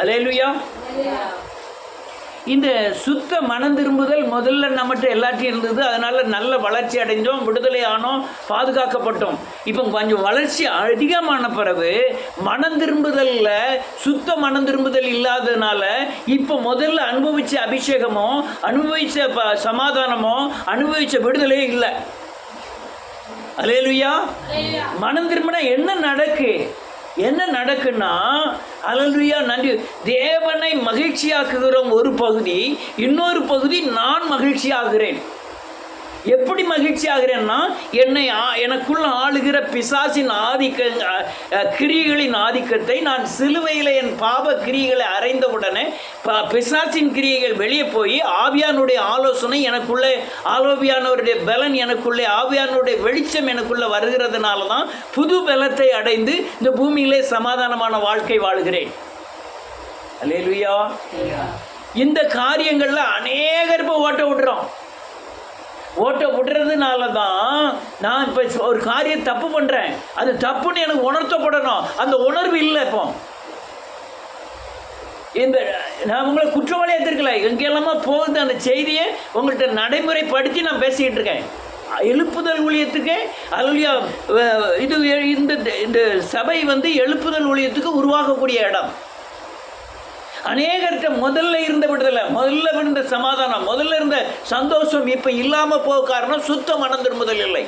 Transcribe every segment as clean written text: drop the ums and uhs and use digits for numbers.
அல்லேலூயா. இந்த சுத்த மனம் திரும்புதல் முதல்ல நம்மகிட்ட எல்லாத்தையும் இருந்தது. அதனால் நல்ல வளர்ச்சி அடைஞ்சோம், விடுதலை ஆனோம், பாதுகாக்கப்பட்டோம். இப்போ கொஞ்சம் வளர்ச்சி அதிகமான பிறகு மனம் திரும்புதலில் சுத்த மனம் திரும்புதல் இல்லாததுனால இப்போ முதல்ல அனுபவித்த அபிஷேகமோ அனுபவித்த சமாதானமோ அனுபவித்த விடுதலையே இல்லை. அல்லேலூயா. மனம் திரும்பினா என்ன நடக்குன்னா, அல்லேலூயா, நன்றி. தேவனை மகிழ்ச்சியாக்குகிறோம் ஒரு பகுதி, இன்னொரு பகுதி நான் மகிழ்ச்சியாகிறேன். எப்படி மகிழ்ச்சி ஆகிறேன்னா, எனக்குள்ள ஆளுகிற பிசாசின் கிரியைகளின் ஆதிக்கத்தை நான் சிலுவையில் என் பாவ கிரியைகளை அறைந்தவுடனே பிசாசின் கிரியைகள் வெளியே போய் ஆவியானுடைய ஆலோசனை எனக்குள்ளே, ஆலோவியானவருடைய பலன் எனக்குள்ளே, ஆவியானுடைய வெளிச்சம் எனக்குள்ளே வருகிறதுனால தான் புது பலத்தை அடைந்து இந்த பூமியிலே சமாதானமான வாழ்க்கை வாழ்கிறேன். அல்லேலூயா. இந்த காரியங்களில் அநேகர் இப்போ ஓட்ட விடுறதுனால தான் நான் இப்போ ஒரு காரியம் தப்பு பண்ணுறேன், அது தப்புன்னு எனக்கு உணர்த்தப்படணும். அந்த உணர்வு இல்லை. இப்போ நான் உங்களை குற்றவாளியாக எடுத்துருக்கல, எங்கெல்லாமா போகுது அந்த செய்தியை உங்கள்கிட்ட நடைமுறைப்படுத்தி நான் பேசிக்கிட்டு இருக்கேன். எழுப்புதல் ஊழியத்துக்கு அல்லேலூயா. இது இந்த சபை எழுப்புதல் ஊழியத்துக்கு உருவாகக்கூடிய இடம். அநேகர்கிட்ட முதல்ல இருந்த விடுதலை, முதல்ல இருந்த சமாதானம், முதல்ல இருந்த சந்தோஷம் இப்போ இல்லாமல் போக காரணம் சுத்த மனம் திரும்புதல் இல்லை.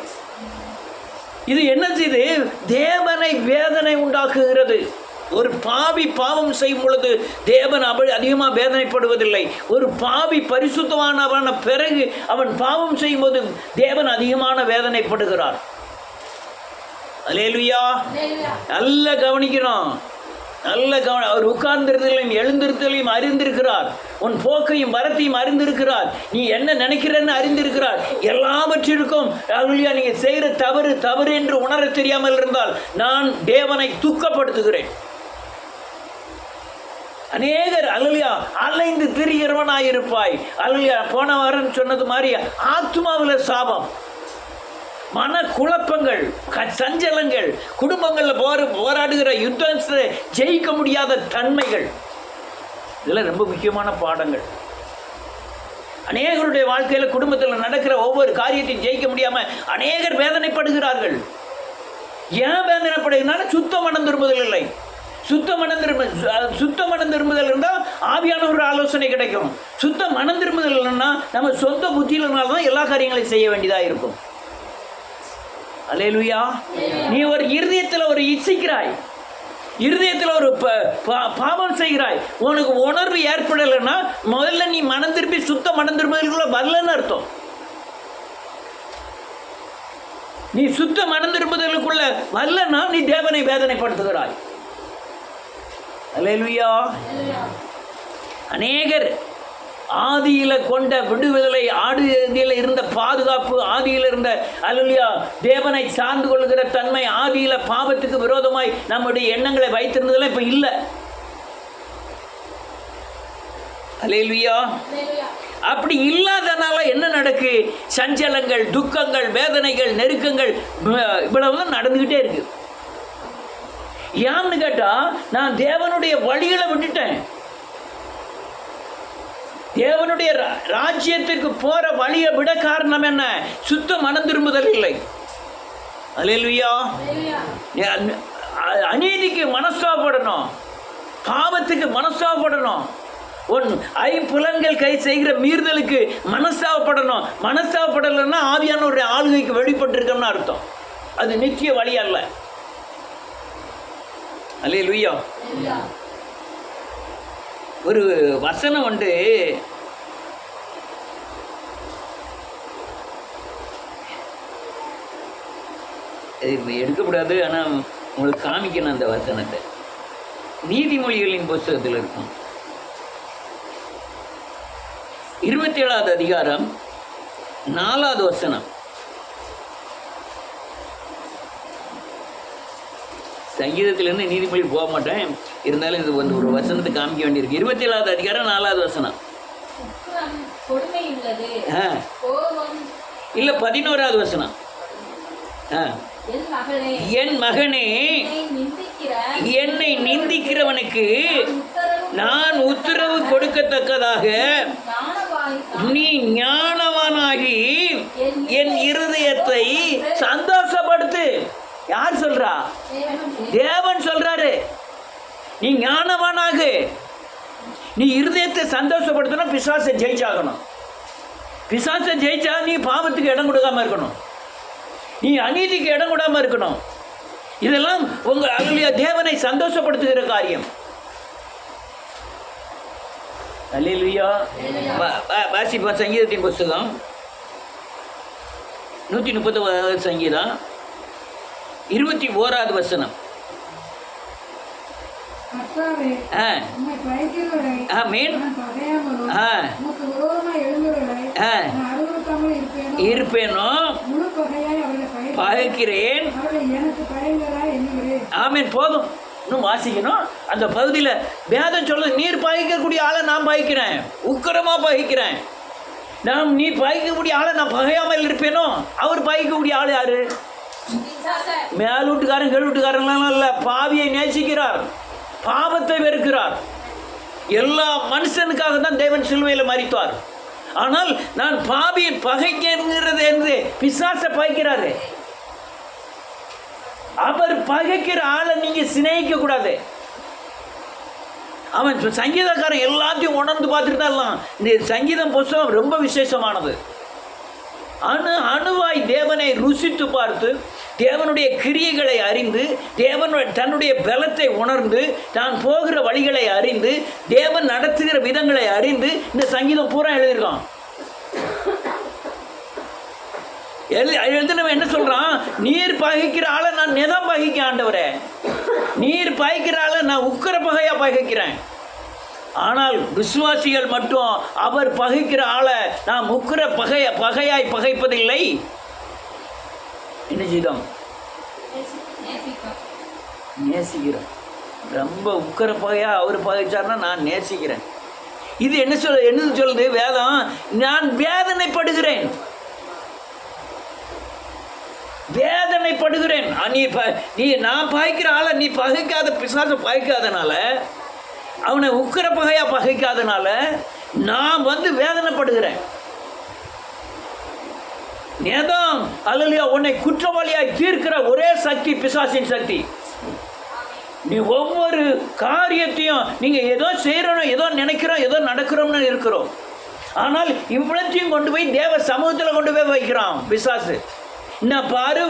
இது என்ன செய்து தேவனை வேதனை உண்டாக்குகிறது. ஒரு பாவி பாவம் செய்யும் பொழுது தேவன் அதிகமாக வேதனைப்படுவதில்லை. ஒரு பாவி பரிசுத்தமானவன பிறகு அவன் பாவம் செய்யும் போது தேவன் அதிகமான வேதனைப்படுகிறார். அல்லேலூயா. நல்ல கவனிக்கணும். அவர் உட்கார்ந்திருத்தலையும் எழுந்திருத்தலையும் அறிந்திருக்கிறார். உன் போக்கையும் வரத்தையும் அறிந்திருக்கிறார். நீ என்ன நினைக்கிறன்னு அறிந்திருக்கிறார். எல்லாவற்றிற்கும் அல்லேலூயா. நீங்கள் செய்கிற தவறு என்று உணர தெரியாமல் இருந்தால் நான் தேவனை துக்கப்படுத்துகிறேன். அநேகர் அல்லேலூயா அலைந்து திரிகிறவனாயிருப்பாய். அல்லேலூயா. போன வாரம் சொன்னது மாதிரி ஆத்மாவில் சாபம், மன குழப்பங்கள், சஞ்சலங்கள், குடும்பங்களில் போராடுகிற யுத்தத்தை ஜெயிக்க முடியாத தன்மைகள், இதெல்லாம் ரொம்ப முக்கியமான பாடங்கள். அநேகருடைய வாழ்க்கையில் குடும்பத்தில் நடக்கிற ஒவ்வொரு காரியத்தையும் ஜெயிக்க முடியாமல் அநேகர் வேதனைப்படுகிறார்கள். ஏன் வேதனைப்படுகிறாலும் சுத்த மனம் திரும்புதல் இல்லை. சுத்த மனம் திரும்புதல் இருந்தால் ஆவியானவர் ஆலோசனை கிடைக்கும். சுத்த மனம் திரும்புதல் இல்லைன்னா நம்ம சொந்த புத்தியினால தான் எல்லா காரியங்களையும் செய்ய வேண்டியதாக இருக்கும். அல்லேலூயா. நீ ஒரு இருதயத்தில் ஒரு இச்சிக்கிறாய், இருதயத்தில் ஒரு பாவம் செய்கிறாய், உனக்கு உணர்வு ஏற்படலைன்னா முதல்ல நீ மனம் திருப்பி சுத்த மனம் திரும்புதலுக்குள்ள வரலன்னு அர்த்தம். நீ சுத்த மனம் திரும்புதலுக்குள்ள வரலன்னா நீ தேவனை வேதனைப்படுத்துகிறாய். அல்லேலூயா. அநேகர் ஆதியில் கொண்ட விடுதலை, ஆதியில் இருந்த பாதுகாப்பு, ஆதியில் இருந்த அல்லேலூயா தேவனை சார்ந்து கொள்கிற தன்மை, ஆதியில் பாவத்துக்கு விரோதமாய் நம்முடைய எண்ணங்களை வைத்திருந்ததெல்லாம் இப்போ இல்லை. அல்லேலூயா. அப்படி இல்லாதனால என்ன நடக்கு? சஞ்சலங்கள், துக்கங்கள், வேதனைகள், நெருக்கங்கள் இவ்வளவு நடந்துக்கிட்டே இருக்கு. ஏன்னு கேட்டால் நான் தேவனுடைய வழிகளை விட்டுட்டேன். தேவனுடைய ராஜ்யத்திற்கு போற வழியை விட காரணம் என்ன? சுத்த மனம் திரும்புதல் இல்லை. அல்லேலூயா. அநீதிக்கு மனஸ்தாபப்படணும், பாவத்துக்கு மனஸ்தாபப்படணும், உன் ஐம்புலன்கள் கை செய்கிற மீறுதலுக்கு மனஸ்தாபப்படணும். மனஸ்தாபப்படலைன்னா ஆவியானவருடைய ஆளுகைக்கு வெளிப்பட்டிருக்கோம்னு அர்த்தம். அது நிச்சய வழி அல்ல. அல்லேலூயா. ஒரு வசனம் எடுக்கக்கூடாது, ஆனால் உங்களுக்கு காமிக்கணும் அந்த வசனத்தை. நீதிமொழிகளின் புஸ்தகத்தில் இருக்கும் 27வது அதிகாரம் 4வது வசனம். சங்கீதத்திலேருந்து நீதிமொழி போக மாட்டேன், இருந்தாலும் இது ஒரு வசனத்தை காமிக்க வேண்டியிருக்கு. 27வது அதிகாரம் 4வது வசனம். இல்லை 11வது வசனம். என் மகனே, என்னை நிந்திக்கிறவனுக்கு இருக்கத்தக்கதாக நீ ஞானவானாகி என் இருதயத்தை சந்தோஷப்படுத்து. யார் சொல்றா? தேவன் சொல்றாரு. நீ ஞானவானாக, நீ இருதயத்தை சந்தோஷப்படுத்தணும். பிசாசை ஜெயிச்சாகணும். பிசாசை ஜெயிச்சா நீ பாவத்துக்கு இடம் கொடுக்காம இருக்கணும், நீ அநீதிக்கு இடம் கொடாம இருக்கணும். இதெல்லாம் உங்க அல்லேலூயா தேவனை சந்தோஷப்படுத்துகிற காரியம். அல்லேலூயா. வாசிப்போம் சங்கீதத்தின் புஸ்தகம் 130 சங்கீதம் 21வது வசனம். இருப்பேனோ பகைக்கிறேன். ஆமீன். போதும், இன்னும் வாசிக்கணும். அந்த பகுதியில் வேதம் சொல்ல, நீர் பகைக்கக்கூடிய ஆளை நான் பகைக்கிறேன், உக்கிரமாக பகைக்கிறேன். நீ பகைக்கக்கூடிய ஆளை நான் பகையாமல் இருப்பேனோ. அவர் பகைக்கக்கூடிய ஆள் யாரு? மேல் வீட்டுக்காரன் கீழ் வீட்டுக்காரன்லாம் இல்லை, பாவியை நேசிக்கிறார், பாவத்தை வெறுக்கிறார். எல்லா மனுஷனுக்காக தான் தேவன் சிலுவையில் மரித்தார். ஆனால் நான் பாவியை பகைக்கிறது என்று பிசாசை பகைக்கிறாரு. அவர் பகைக்கிற ஆளை நீங்க சிநேகிக்க கூடாது. அவன் சங்கீதக்காரன் எல்லாத்தையும் உணர்ந்து பார்த்துட்டு தான். இந்த சங்கீதம் புஸ்தகம் ரொம்ப விசேஷமானது. அணுவாய் தேவனை ருசித்து பார்த்து, தேவனுடைய கிரியைகளை அறிந்து, தன்னுடைய பலத்தை உணர்ந்து, தான் போகிற வழிகளை அறிந்து, தேவன் நடத்துகிற விதங்களை அறிந்து இந்த சங்கீதம் பூரா எழுதியிருக்கான். எழுதினவன் என்ன சொல்றான்? நீர் பகைக்கிற ஆளை நான் நிதம் பகைக்க ஆண்டவரே, நீர் பகைக்கிற ஆளை நான் உக்கிர பகையா பகைக்கிறேன். ஆனால் விசுவாசிகள் மட்டும் அவர் பகைக்கிற ஆளை நாம் உக்கிர பகையாய் பகைப்பதில்லை. என்ன செய்தோம்? நேசிக்கிறோம். ரொம்ப உக்கிர பகையா அவர் பகைச்சார்னா நான் நேசிக்கிறேன். இது என்ன சொல்லுது வேதம்? நான் வேதனைப்படுகிறேன், வேதனைப்படுகிறேன். நீ நான் பகைக்கிற ஆளை நீ பகைக்காத, பிசாசை பகைக்காதனால, அவனை உக்கிர பகையா பகைக்காதனால நான் வேதனைப்படுகிறேன். நேதான் அல்லேலூயா. உன்னை குற்றவாளியாய் தீர்க்கிற ஒரே சக்தி பிசாசின் சக்தி. நீ ஒவ்வொரு காரியத்தையும் நீங்க ஏதோ செய்யறோம், ஏதோ நினைக்கிறோம், ஏதோ நடக்கிறோம்னு இருக்கிறோம். ஆனால் இவ்வளத்தையும் கொண்டு போய் தேவ சமூகத்தில் கொண்டு போய் வைக்கிறான் பிசாசு. நான் பாரு,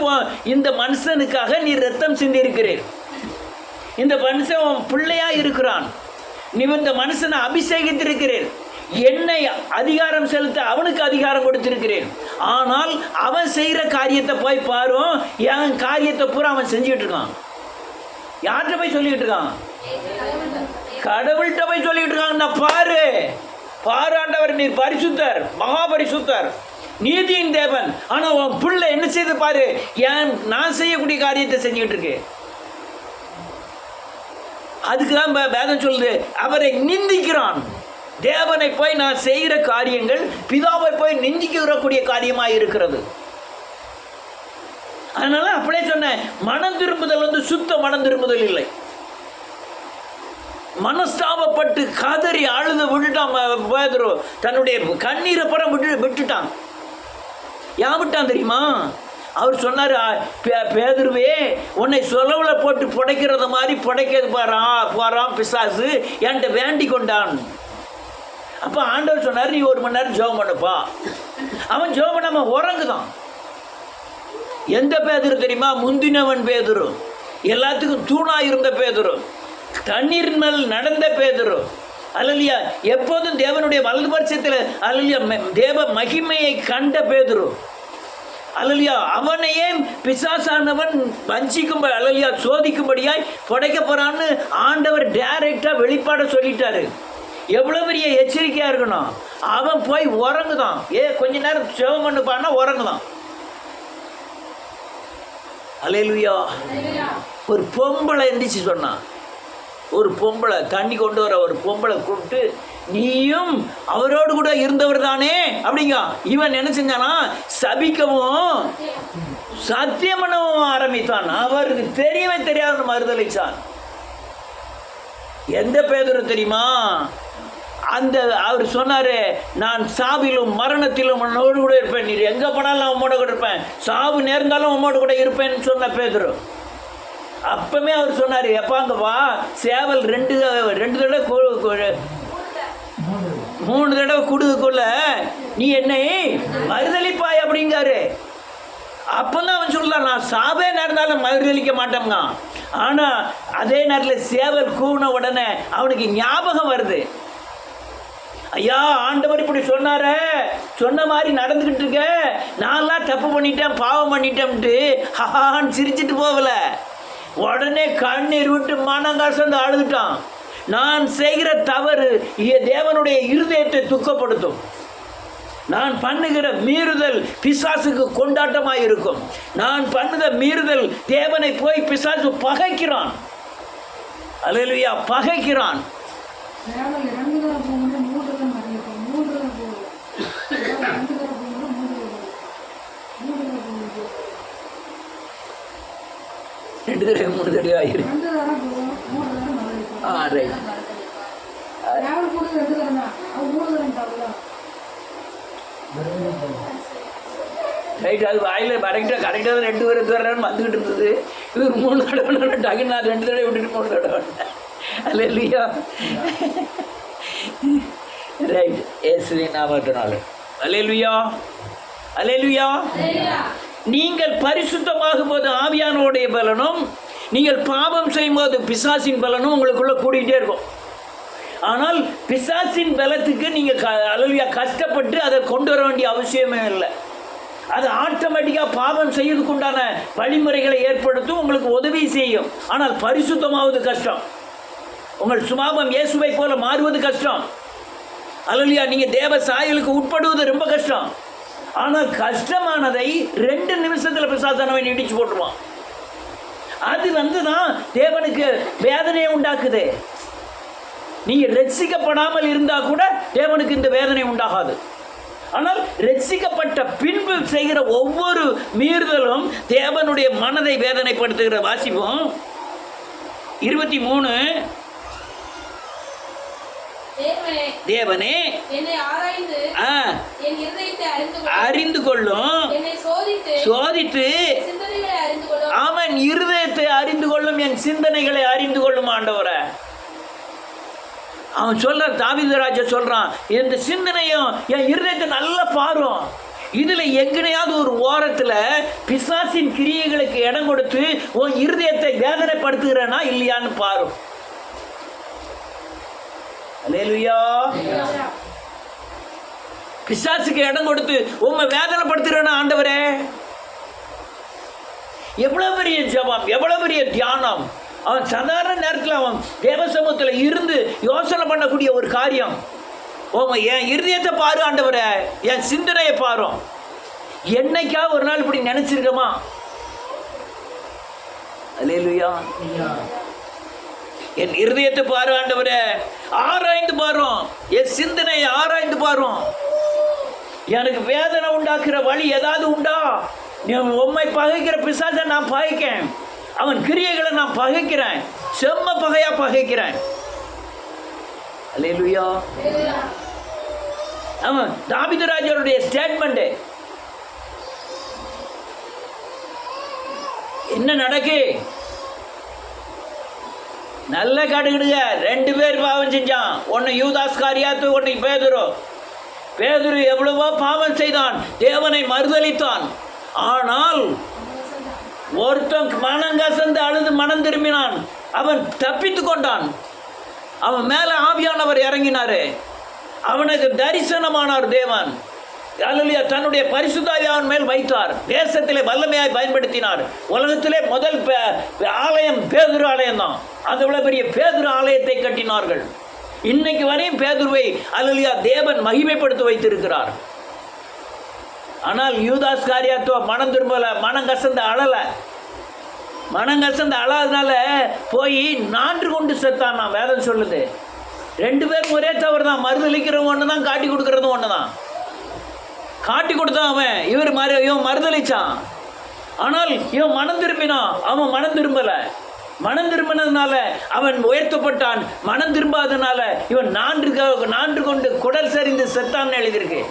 இந்த மனுஷனுக்காக நீ ரத்தம் சிந்தி இருக்கிறீர், இந்த மனுஷன் பிள்ளையா இருக்கிறான், நீ இந்த மனுஷனை அபிஷேகித்திருக்கிறீர், என்னை அதிகாரம் செலுத்த அவனுக்கு அதிகாரம் கொடுத்திருக்கிறேன். ஆனால் அவன் செய்கிற காரியத்தை போய் பாரு, என் காரியத்தை பூரா அவன் செஞ்சுக்கிட்டு இருக்கான். யார்கிட்ட போய் சொல்லிக்கிட்டு இருக்கான்? கடவுள்கிட்ட போய் சொல்லிக்கிட்டு இருக்கான். நான் பாரு, பாராண்டவர், நீர் பரிசுத்தர், மகா பரிசுத்தர், நீதியின் தேவன். ஆனால் உன் பிள்ளை என்ன செய்து பாரு, ஏன் நான் செய்யக்கூடிய காரியத்தை செஞ்சுக்கிட்டு இருக்கு. அதுக்கு தான் வேதம் சொல்லுது, அவரை நிந்திக்கிறான். தேவனை போய் நான் செய்கிற காரியங்கள் பிதாவை போய் நிந்திக்கிறக்கூடிய காரியமாக இருக்கிறது. அதனால அப்படியே சொன்னேன், மனம் திரும்புதல் சுத்த மனம் திரும்புதல் இல்லை. மனஸ்தாபப்பட்டு கதறி அழுது விட்டுட்டான் பேதுரு. தன்னுடைய கண்ணீரை புறம் விட்டுட்டான். ஏன் விட்டான் தெரியுமா? அவர் சொன்னார், பேதுருவே, உன்னை சொலவில் போட்டு புடைக்கிறத மாதிரி புடைக்கிறது போறான் பிசாசு, என்கிட்ட வேண்டி கொண்டான். அப்போ ஆண்டவர் சொன்னார், நீ 1 மணி நேரம் ஜெபம் பண்ணப்பா. அவன் ஜெபம் பண்ணாமல் உறங்குதான். எந்த பேதுரு தெரியுமா? முந்தினவன் பேதுரு, எல்லாத்துக்கும் தூணா இருந்த பேதுரு, தண்ணீர் மேல் நடந்த பேதுரு. அல்லேலூயா. எப்போதும் தேவனுடைய வலது பட்சத்தில் அல்லேலூயா தேவ மகிமையை கண்ட பேதுரு. அல்லேலூயா. அவனையே பிசாசானவன் வஞ்சிக்கும்படி, அல்லேலூயா, சோதிக்கும்படியாய் புடைக்க போறான்னு ஆண்டவர் டைரக்டா வெளிப்பாட சொல்லிட்டாரு. எவ்வளவு பெரிய எச்சரிக்கையா இருக்கணும். அவன் போய் உறங்குதான். கொஞ்ச நேரம் ஜெபம் பண்ணுப்பான்னா உறங்குதான். அல்லேலூயா. ஒரு பொம்பளை எந்திரிச்சு சொன்னான். ஒரு பொம்பளை தண்ணி கொண்டு வர ஒரு பொம்பளை கூப்பிட்டு, நீயும் அவரோடு கூட இருந்தவர் தானே அப்படிங்க. இவன் என்ன செஞ்சானா? சபிக்கவும் சத்தியம் பண்ணவும் ஆரம்பித்தான். அவருக்கு தெரியவே தெரியாத மறுதளிச்சான். எந்த பேதுரு தெரியுமா? அந்த அவர் சொன்னார், நான் சாவிலும் மரணத்திலும் உன்னோடு கூட இருப்பேன், நீர் எங்கே போனாலும் நான் உம்மோட கூட இருப்பேன், சாவு நேர்ந்தாலும் உம்மோட கூட இருப்பேன்னு சொன்ன பேதுரு. அப்பவுமே அவர் சொன்னார், எப்பாங்க வா, சேவல் ரெண்டு தடவை 3 தடவை கொடுக்குள்ள நீ என்னை மறுதளிப்பாய் அப்படிங்காரு. அப்போதான் அவன் சொல்லலாம், நான் சாவே நேர்ந்தாலும் மறுதளிக்க மாட்டோம்ங்க. ஆனால் அதே நேரத்தில் சேவல் கூவின உடனே அவனுக்கு ஞாபகம் வருது, ஐயா ஆண்டவர் இப்படி சொன்னார, சொன்ன மாதிரி நடந்துக்கிட்டு இருக்க, நான்லாம் தப்பு பண்ணிட்டேன், பாவம் பண்ணிட்டேன்ட்டு ஹான்னு சிரிச்சிட்டு போகல, உடனே கண்ணீர் விட்டு மனங்கசந்து அழுதுட்டான். நான் செய்கிற தவறு தேவனுடைய இருதயத்தை துக்கப்படுத்தும், நான் பண்ணுகிற மீறுதல் பிசாசுக்கு கொண்டாட்டமாக இருக்கும், நான் பண்ணுகிற மீறுதல் தேவனை போய் பிசாசு பகைக்கிறான். அல்லேலூயா, பகைக்கிறான். ரெண்டு தடவை 3 தடவை ஆயிரும். ரைட், அது வாயில் கரெக்டாக 2 பேர் வந்துக்கிட்டு இருந்தது. இவர் 3 தடவை டக்குன்னு நான் 2 தடவை விட்டுட்டு 3 தடவை. அல்லேலூயா. ரைட், இயேசுவின் நாமத்தினால. அல்லேலூயா, அல்லேலூயா. நீங்கள் பரிசுத்தமாகும் போது ஆவியானவருடைய பலனும், நீங்கள் பாவம் செய்யும் போது பிசாசின் பலனும் உங்களுக்குள்ளே கூடிகிட்டே இருக்கும். ஆனால் பிசாசின் பலத்துக்கு நீங்கள் அல்லேலூயா கஷ்டப்பட்டு அதை கொண்டு வர வேண்டிய அவசியமே இல்லை. அது ஆட்டோமேட்டிக்காக பாவம் செய்யறதுக்கு உண்டான வழிமுறைகளை ஏற்படுத்தும், உங்களுக்கு உதவி செய்யும். ஆனால் பரிசுத்தமாவது கஷ்டம். உங்கள் சுபாவம் இயேசுவை போல மாறுவது கஷ்டம். அல்லேலூயா. நீங்கள் தேவ சாயலுக்கு உட்படுவது ரொம்ப கஷ்டம். ஆனால் கஷ்டமானதை 2 நிமிஷத்தில் பிசாசானவன் இடிச்சு போட்டுருவான். அது தான் தேவனுக்கு வேதனையை உண்டாக்குது. நீங்கள் ரட்சிக்கப்படாமல் இருந்தால் கூட தேவனுக்கு இந்த வேதனை உண்டாகாது. ஆனால் ரட்சிக்கப்பட்ட பின்பு செய்கிற ஒவ்வொரு மீறுதலும் தேவனுடைய மனதை வேதனைப்படுத்துகிற. வாசிப்போம் 23. தேவனே அறிந்து கொள்ளும், சோதித்து அவன் இருதயத்தை அறிந்து கொள்ளும், என் சிந்தனைகளை அறிந்து கொள்ளும் ஆண்டவரை. அவன் சொல்ற, தாவீது ராஜா சொல்றான், இந்த சிந்தனையும் என் இருதயத்தை நல்லா பாரும், இதுல எங்கனையாவது ஒரு ஓரத்துல பிசாசின் கிரியைகளுக்கு இடம் கொடுத்து உன் இருதயத்தை வேதனைப்படுத்துகிறனா இல்லையான்னு பாரும். அல்லேலூயா. பிசாசுக்கு இடம் கொடுத்து உண்மை வேதனைப்படுத்துகிறனா ஆண்டவரே. எவ்வளவு பெரிய ஜெபம், எவ்வளவு பெரிய தியானம். அவன் சாதாரண நேரத்தில் அவன் தேவ சமூகத்தில் இருந்து யோசனை பண்ணக்கூடிய ஒரு காரியம். என் இருதயத்தை பாரு ஆண்டவரே, என் சிந்தனையை பாரும். என்னைக்கா ஒரு நாள் இப்படி நினைச்சிருக்கமா? அல்லேலூயா. என் இருதயத்தை பாரு ஆண்டவரே, ஆராய்ந்து பாரும், என் சிந்தனையை ஆராய்ந்து பாரும். எனக்கு வேதனை உண்டாக்குற வழி ஏதாவது உண்டா? உம்மை பகைக்கிற பிசாசை நான் பகைக்கேன், அவன் கிரியைகளை நான் பகைக்கிறேன், செம்ம பகையா பகைக்கிறேன். அல்லேலூயா. அவன் தாவீது ராஜாவுடைய ஸ்டேட்மெண்ட் என்ன நடக்கு? நல்ல காட்டுக்கிடுங்க. 2 பேர் பாவம் செஞ்சான். ஒன்று யூதாஸ் காரியாத்து, ஒன்று பேதுரு. பேதுரு எவ்வளவோ பாவம் செய்தான், தேவனை மறுதலித்தான். ஆனால் ஒருத்தன் மனங்கசந்து அழுது மனம் திரும்பினான், அவன் தப்பித்து கொண்டான். அவன் மேலே ஆவியானவர் இறங்கினார், அவனுக்கு தரிசனமானார் தேவன். அல்லேலூயா. தன்னுடைய பரிசுத்தாவியை அவன் மேல் வைத்தார், தேசத்திலே வல்லமையாய் பயன்படுத்தினார். உலகத்திலே முதல் ஆலயம் பேதுரு ஆலயம் தான். அதை பெரிய பேதுரு ஆலயத்தை கட்டினார்கள். இன்னைக்கு வரையும் பேதுருவை அல்லேலூயா தேவன் மகிமைப்படுத்தி வைத்திருக்கிறார். ஆனால் யூதாஸ் காரியாத்தோ மனம் திரும்பலை, மனங்கசந்த அழலை. மனங்கசந்த அழாதனால போய் 4 கொண்டு செத்தான். நான் வேதம் சொல்லுது. 2 பேரும் ஒரே தவறு தான். மறுதளிக்கிறவங்க ஒன்று தான், காட்டி கொடுக்கறதும் ஒன்று தான். காட்டி கொடுத்தான் அவன், இவன் மறுதளிச்சான். ஆனால் இவன் மனம் திரும்பினான், அவன் மனம் திரும்பலை. மனம் திரும்பினதுனால அவன் உயர்த்தப்பட்டான், மனம் திரும்பாதனால இவன் நான்கு கொண்டு குடல் சரிந்து செத்தான்னு எழுதியிருக்கு.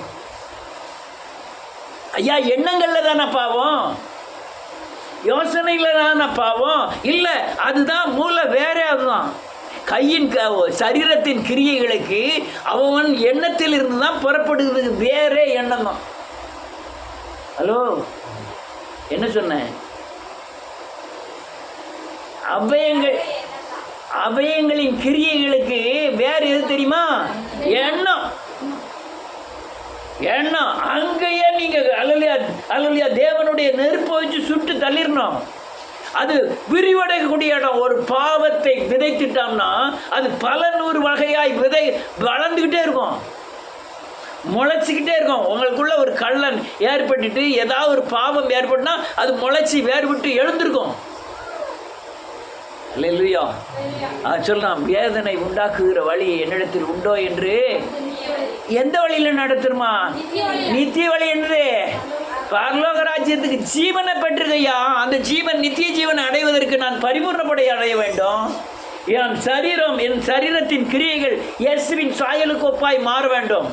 ஐயா, எண்ணங்கள்ல தானே பாவம், யோசனையில தானே பாவம்? இல்லை, அதுதான் மூல, வேற அதுதான். கையின் சரீரத்தின் கிரியைகளுக்கு அவன் எண்ணத்தில் இருந்து தான் புறப்படுகிறது, வேற எண்ணம் தான். ஹலோ, என்ன சொன்னேன்? அவயங்களின் கிரியைகளுக்கு வேற எது தெரியுமா? எண்ணம். எண்ணம். அங்கேயே நீங்க அல்லேலூயா தேவனுடைய நெருப்பை வச்சு சுட்டு தள்ளிடணும். அது விரிவடையக்கூடிய இடம். ஒரு பாவத்தை விதைத்துட்டோம்னா அது பல நூறு வகையாய் வளர்ந்துக்கிட்டே இருக்கும், முளைச்சிக்கிட்டே இருக்கும். உங்களுக்குள்ள ஒரு கள்ளன் ஏற்பட்டுட்டு ஏதாவது ஒரு பாவம் ஏற்பட்டுனா அது முளைச்சி வேறுபட்டு எழுந்திருக்கும். அல்லேலூயா. சொல்லலாம், வேதனை உண்டாக்குகிற வழி என்னிடத்தில் உண்டோ என்று. எந்த வழியில நடத்துமா? நித்திய வழி என்று. பரலோக ராஜ்யத்துக்கு ஜீவனை பெற்றுகையா, அந்த ஜீவன் நித்திய ஜீவனை அடைவதற்கு நான் பரிபூர்ணப்படை அடைய வேண்டும். என் சரீரத்தின் கிரியைகள் இயேசுவின் சாயலுக்கு ஒப்பாய் மாற வேண்டும்.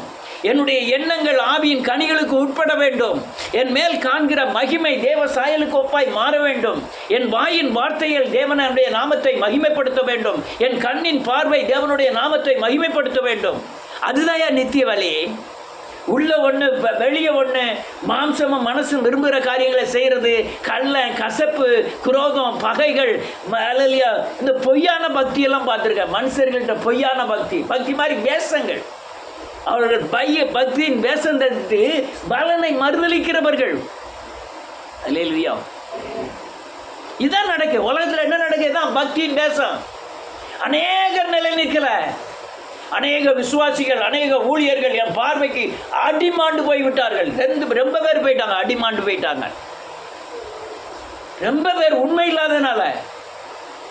என்னுடைய எண்ணங்கள் ஆவியின் கனிகளுக்கு உட்பட வேண்டும். என் மேல் காண்கிற மகிமை தேவ சாயலுக்கு ஒப்பாய் மாற வேண்டும். என் வாயின் வார்த்தைகள் தேவனுடைய நாமத்தை மகிமைப்படுத்த வேண்டும். என் கண்ணின் பார்வை தேவனுடைய நாமத்தை மகிமைப்படுத்த வேண்டும். அதுதான் நித்திய வழி. உள்ள ஒன்று, வெளியே ஒன்று. மாம்சமும் மனசும் விரும்புகிற காரியங்களை செய்கிறது. கள்ளன், கசப்பு, குரோதம், பகைகள், இந்த பொய்யான பக்தியெல்லாம் பார்த்துருக்கேன். மனுஷர்கள்ட்ட பொய்யான பக்தி மாதிரி வேஷங்கள். அவர்கள் பக்தியின் வேஷம் தரித்து பலனை மறுதளிக்கிறவர்கள். அல்லேலூயா. இதான் நடக்கு உலகத்தில். என்ன நடக்கு? இதான் பக்தியின் வேஷம். அநேகர் நிலை நிற்கல. அநேக விசுவாசிகள், அநேக ஊழியர்கள் என் பார்வைக்கு அடிமாண்டு போய்விட்டார்கள். ரொம்ப பேர் போயிட்டாங்க, அடிமாண்டு போயிட்டாங்க. ரொம்ப பேர் உண்மை இல்லாதனால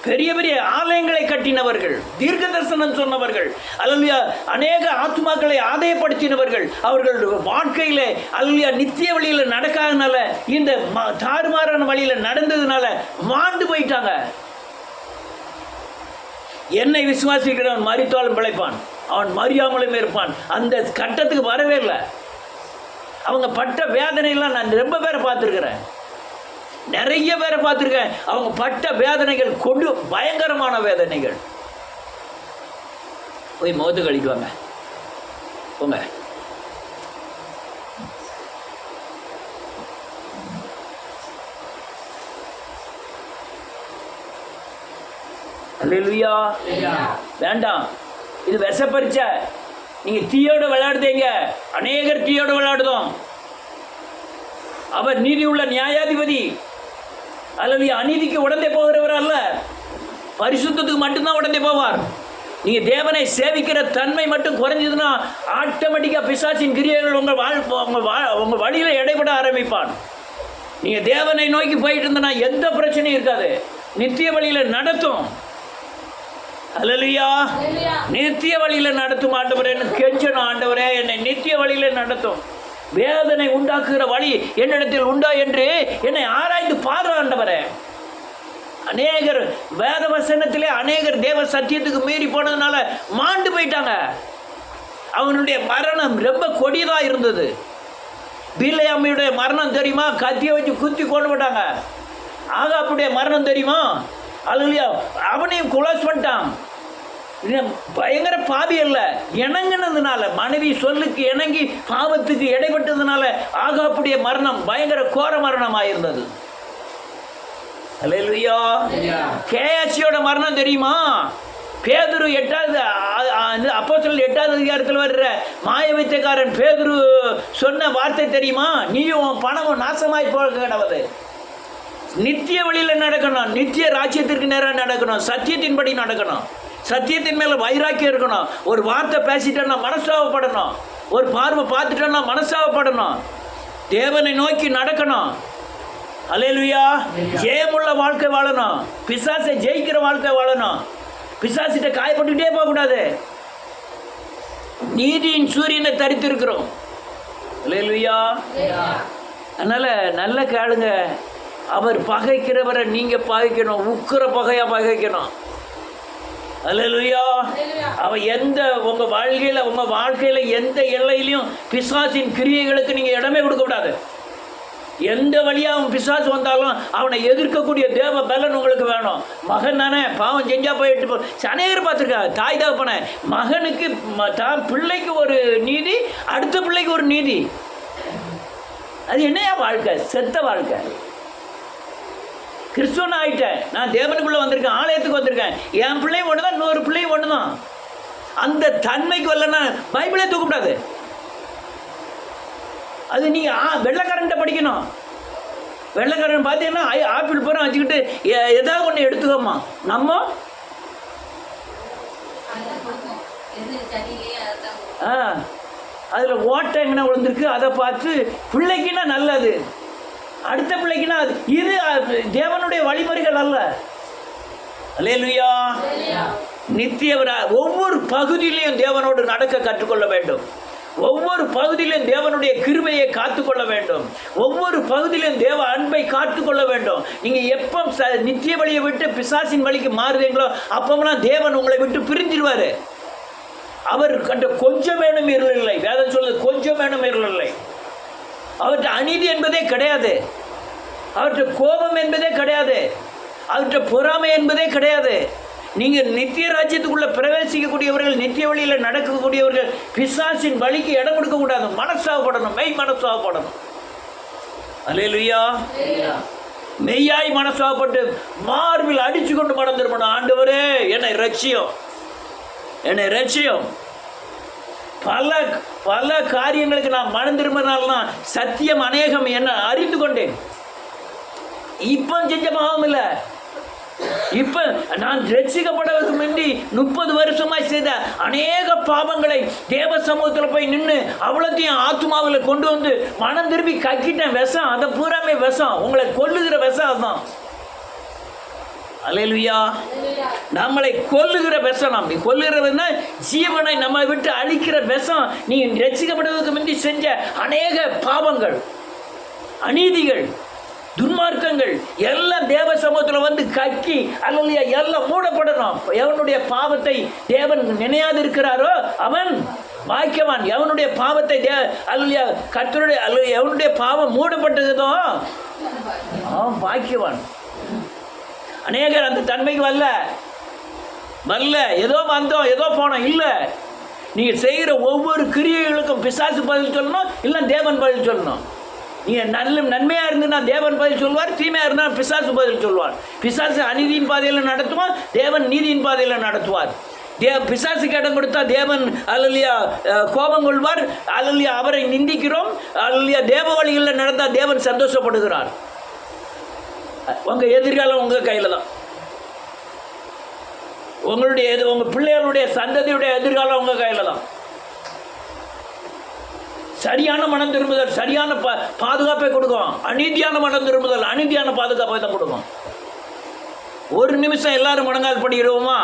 பெரிய பெரிய ஆலயங்களை கட்டினவர்கள், தீர்க்க தரிசனம் சொன்னவர்கள், அல்லேலூயா அநேக ஆத்மாக்களை ஆதாயப்படுத்தினவர்கள், அவர்கள் வாழ்க்கையில அல்லேலூயா நித்திய வழியில் நடக்காதனால, இந்த தாறுமாறான வழியில் நடந்ததுனால மாண்டு போயிட்டாங்க. என்னை விசுவாசிக்கிறவன் மரித்தாலும் பிழைப்பான், அவன் மரியாமலும் இருப்பான். அந்த கட்டத்துக்கு வரவே இல்லை. அவங்க பட்ட வேதனைலாம் நான் ரொம்ப பேரை பார்த்துருக்கிறேன், நிறைய பேரை பார்த்துருக்கேன். அவங்க பட்ட வேதனைகள் கொண்டு பயங்கரமான வேதனைகள். போய் முகத்து கழிக்குவாங்க போங்க. அல்லேலூயா. வேண்டாம், இது விஷப்பரிச்ச. நீங்க தீயோட விளையாடுதீங்க. அநேகர் தீயோட விளையாடுதோம். அவர் நீதி உள்ள நியாயாதிபதி. அல்லேலூயா. அநீதிக்கு உடனே போகிறவர் அல்ல, பரிசுத்தத்துக்கு மட்டும்தான் உடனே போவார். நீங்க தேவனை சேவிக்கிற தன்மை மட்டும் குறைஞ்சதுன்னா ஆட்டோமேட்டிக்கா பிசாசின் கிரியைகள் உங்க வழியில இடைபட ஆரம்பிப்பான். நீங்க தேவனை நோக்கி போயிட்டு இருந்தனா எந்த பிரச்சனையும் இருக்காது, நித்திய வழியில நடத்தும். அல்லேலூயா. நித்திய வழியில நடத்தும் ஆண்டவரே, கெஞ்சணும் ஆண்டவரே, என்னை நித்திய வழியில நடத்தும். வேதனை உண்டாக்குகிற வழி என்னிடத்தில் உண்டா என்று என்னை ஆராய்ந்து பாரு ஆண்டவரே. அநேகர் வேத வசனத்திலே அநேகர் தேவ சத்தியத்துக்கு மீறி போனதுனால மாண்டு போயிட்டாங்க. அவனுடைய மரணம் ரொம்ப கொடியதா இருந்தது. பிலேயாமுடைய மரணம் தெரியுமா? கத்தியை வச்சு குத்தி கொண்டு போட்டாங்க. ஆகாப்புடைய மரணம் தெரியுமா? அல்லேலூயா. அவனையும் குலோஸ் பண்ணிட்டான். பயங்கர பாவி அல்ல, இணங்கினதுனால, மனைவி சொல்லுக்கு இணங்கி பாவத்துக்கு இடைப்பட்டதுனால ஆகாப்புடைய மரணம் பயங்கர கோர மரணமாயிருந்தது. அல்லேலூயா. கேயாசியோட மரணம் தெரியுமா? பேதுரு 8வது அப்போஸ்தலர் 8வது அதிகாரத்தில் வர்ற மாய வித்தைக்காரன் பேதுரு சொன்ன வார்த்தை தெரியுமா? நீயும் பணமும் நாசமாய் போக கிடவது. நித்திய வழியில் நடக்கணும், நித்திய ராஜ்யத்திற்கு நேராக நடக்கணும், சத்தியத்தின்படி நடக்கணும், சத்தியத்தின் மேலே வைராக்கியம் இருக்கணும். ஒரு வார்த்தை பேசிட்டோன்னா மனசாவப்படணும், ஒரு பார்வை பார்த்துட்டோன்னா மனசாவப்படணும், தேவனை நோக்கி நடக்கணும். அல்லேலூயா. ஜெயமுள்ள வாழ்க்கை வாழணும், பிசாசை ஜெயிக்கிற வாழ்க்கை வாழணும், பிசாசிட்ட காயப்பட்டுக்கிட்டே போகக்கூடாது. நீதியின் சூரியனை தரித்திருக்கிறோம். அல்லேலூயா. அதனால நல்ல கேளுங்க. அவர் பகைக்கிறவரை நீங்க பகைக்கணும், உக்கிர பகையா பகைக்கணும். அல்லேலூயா. அவ எந்த உங்க வாழ்க்கையில எந்த எல்லையிலையும் பிசாசின் கிரியைகளுக்கு நீங்க இடமே கொடுக்க கூடாது. எந்த வழியா அவன் பிசாசு வந்தாலும் அவனை எதிர்க்கக்கூடிய தேவ பலன் உங்களுக்கு வேணும். மகன் தானே பாவம் செஞ்சா போயிட்டு அநேகர் பார்த்துருக்காங்க. தாய் தகப்பன மகனுக்கு தான் பிள்ளைக்கு ஒரு நீதி, அடுத்த பிள்ளைக்கு ஒரு நீதி. அது என்னையா வாழ்க்கை? செத்த வாழ்க்கை. கிறிஸ்துவன் ஆகிட்டேன், நான் தேவனுக்குள்ளே வந்திருக்கேன், ஆலயத்துக்கு வந்திருக்கேன், என் பிள்ளையும் ஒன்று தான், இன்னொரு பிள்ளையும் ஒன்று தான். அந்த தன்மைக்கு வரலன்னா பைபிளே தூக்கக்கூடாது. அது நீங்கள் வெள்ளைக்காரன்ட்ட படிக்கணும். வெள்ளைக்காரன் பார்த்தீங்கன்னா ஆப்பிள் பூரா வச்சுக்கிட்டு ஏதாவது ஒன்று எடுத்துக்கோமா. நம்ம அதில் ஓட்டை எங்கன்னா விழுந்திருக்கு, அதை பார்த்து பிள்ளைக்குன்னா நல்லது, அடுத்த பிள்ளைக்குன்னா அது. இது தேவனுடைய வழிமுறைகள் அல்ல. அல்லேலூயா. நித்தியவரா ஒவ்வொரு பகுதியிலையும் தேவனோடு நடக்க கற்றுக்கொள்ள வேண்டும். ஒவ்வொரு பகுதியிலும் தேவனுடைய கிருபையை காத்துக்கொள்ள வேண்டும். ஒவ்வொரு பகுதியிலும் தேவ அன்பை காத்துக்கொள்ள வேண்டும். நீங்கள் எப்போ நித்திய வழியை விட்டு பிசாசின் வழிக்கு மாறுறீங்களோ அப்போலாம் தேவன் உங்களை விட்டு பிரிஞ்சிருவார். அவர் கண்ட கொஞ்சம் வேணும் இருள் இல்லை. வேதம் சொல்லுது கொஞ்சம் வேணும் இருள் இல்லை. அவர்கிட்ட அநீதி என்பதே கிடையாது, அவர்கிட்ட கோபம் என்பதே கிடையாது, அவர்கிட்ட பொறாமை என்பதே கிடையாது. நீங்கள் நித்திய ராஜ்யத்துக்குள்ளே பிரவேசிக்கக்கூடியவர்கள், நித்திய வழியில் நடக்கக்கூடியவர்கள் பிசாசின் வழிக்கு இடம் கொடுக்கக்கூடாது. மனசாகப்படணும், மெய் மனசாகப்படணும். அல்லேலூயா. மெய்யாய் மனசாகப்பட்டு மார்பில் அடித்து கொண்டு மனம் திரும்பணும். ஆண்டவரே என்னை ரட்சியம், என்னை ரட்சியம். பல காரியங்களுக்கு நான் மனம் திரும்பினால்தான் சத்தியம் அநேகம் என்ன அறிந்து கொண்டேன். இப்போ செஞ்ச பாவம் இல்லை. இப்போ நான் ரட்சிக்கப்படுவதற்கு முந்தி 30 வருஷமாய் செய்த அநேக பாவங்களை தேவ சமூகத்தில் போய் நின்று அவ்வளோத்தையும் ஆத்மாவில் கொண்டு வந்து மனம் திரும்பி கக்கிட்டேன். விஷம், அதை பூராமே விஷம், உங்களை கொல்லுகிற விஷம் அதுதான். அல்லேலூயா. நம்மளை கொல்லுகிற விஷம், நம்ம கொல்லுகிறதுனா ஜீவனை நம்மை விட்டு அழிக்கிற விஷம். நீ ரட்சிக்கப்படுவதற்கு முந்தி செஞ்ச அநேக பாவங்கள், அநீதிகள், துன்மார்க்கங்கள் எல்லாம் தேவ சமூகத்தில் வந்து கக்கி அல்லையா எல்லாம் மூடப்படணும். எவனுடைய பாவத்தை தேவன் நினையாது இருக்கிறாரோ அவன் பாக்கியவான். எவனுடைய பாவத்தை அல்லையா கர்த்தருடைய அல்ல எவனுடைய பாவம் மூடப்பட்டதோ அவன் பாக்கியவான். அநேகர் அந்த தன்மைக்கு வரல. ஏதோ வந்தோம் ஏதோ போனோம் இல்லை. நீங்கள் செய்கிற ஒவ்வொரு கிரியைகளுக்கும் பிசாசு பதில் சொல்லணும், இல்லை தேவன் பதில் சொல்லணும். நீங்கள் நன்மையாக இருந்துன்னா தேவன் பதில் சொல்வார், தீமையாக இருந்தால் பிசாசு பதில் சொல்வார். பிசாசு அநீதியின் பாதையில் நடத்துவார், தேவன் நீதியின் பாதையில் நடத்துவார். பிசாசுக்கு இடம் கொடுத்தா தேவன் அல்லையா கோபம் கொள்வார். அல்லையா அவரை நிந்திக்கிறோம். அல்லையா தேவ வழிகளில் நடந்தால் தேவன் சந்தோஷப்படுகிறார். உங்கள் எதிர்காலம் உங்கள் கையில் தான். உங்கள் பிள்ளைகளுடைய சந்ததியுடைய எதிர்காலம் உங்கள் கையில் தான். சரியான மனம் திரும்புதல் சரியான பாதுகாப்பை கொடுக்கும். அநீதியான மனம் திரும்புதல் அநீதியான பாதுகாப்பை தான் கொடுக்கும். ஒரு நிமிஷம் எல்லாரும் முழங்கால் படிக்கிறோமா?